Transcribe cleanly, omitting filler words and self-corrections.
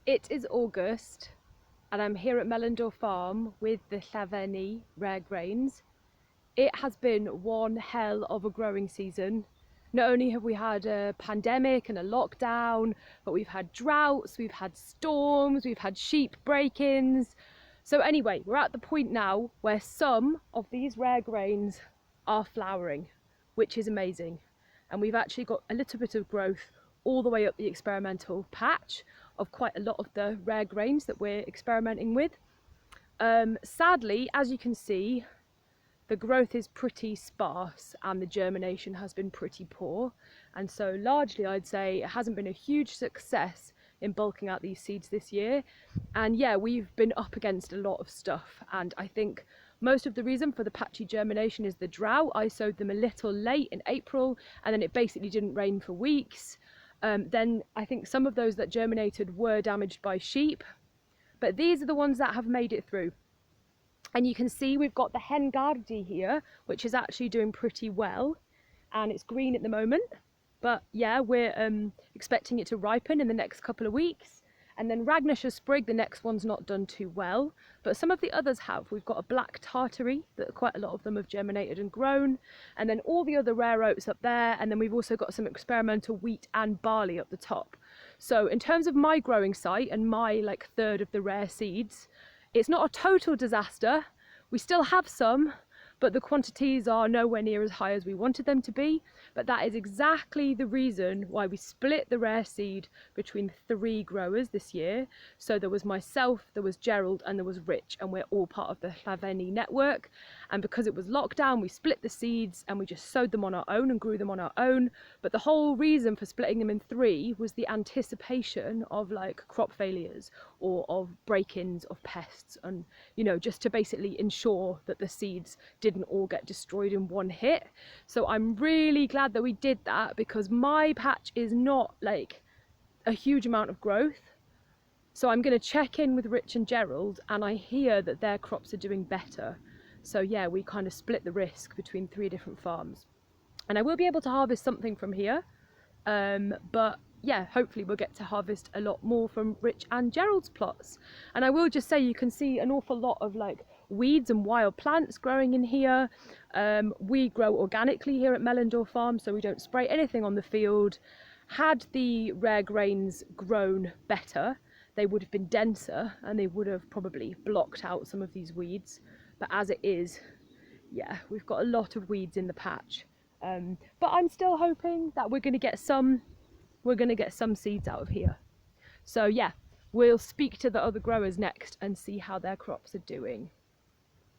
It is August and I'm here at Mellendorf Farm with the Llafur Ni rare grains. It has been one hell of a growing season. Not only have we had a pandemic and a lockdown, but we've had droughts, we've had storms, we've had sheep break-ins. So anyway, we're at the point now where some of these rare grains are flowering, which is amazing. And we've actually got a little bit of growth all the way up the experimental patch of quite a lot of the rare grains that we're experimenting with. Sadly, as you can see, the growth is pretty sparse and the germination has been pretty poor. And so largely I'd say it hasn't been a huge success in bulking out these seeds this year. And yeah, we've been up against a lot of stuff. And I think most of the reason for the patchy germination is the drought. I sowed them a little late in April and then it basically didn't rain for weeks. Then I think some of those that germinated were damaged by sheep, but these are the ones that have made it through. And you can see we've got the Hengardi here, which is actually doing pretty well, and it's green at the moment. But yeah, we're expecting it to ripen in the next couple of weeks. And then Ragnar's Sprig, the next one's not done too well, but some of the others have. We've got a black tartary that quite a lot of them have germinated and grown, and then all the other rare oats up there, and then we've also got some experimental wheat and barley up the top. So in terms of my growing site and my like third of the rare seeds, it's not a total disaster. We still have some, but the quantities are nowhere near as high as we wanted them to be. But that is exactly the reason why we split the rare seed between 3 growers this year. So there was myself, there was Gerald, and there was Rich, and we're all part of the Llafur Ni network. And because it was lockdown, we split the seeds and we just sowed them on our own and grew them on our own. But the whole reason for splitting them in 3 was the anticipation of like crop failures or of break-ins of pests, and you know, just to basically ensure that the seeds didn't all get destroyed in one hit. So I'm really glad that we did that, because my patch is not like a huge amount of growth. So I'm going to check in with Rich and Gerald, and I hear that their crops are doing better. So yeah, we kind of split the risk between 3 different farms, and I will be able to harvest something from here, but yeah, hopefully we'll get to harvest a lot more from Rich and Gerald's plots. And I will just say, you can see an awful lot of like weeds and wild plants growing in here. We grow organically here at Mellendorf Farm, so we don't spray anything on the field. Had the rare grains grown better, they would have been denser and they would have probably blocked out some of these weeds. But as it is, yeah, we've got a lot of weeds in the patch. But I'm still hoping that we're going to get some seeds out of here. So yeah, we'll speak to the other growers next and see how their crops are doing.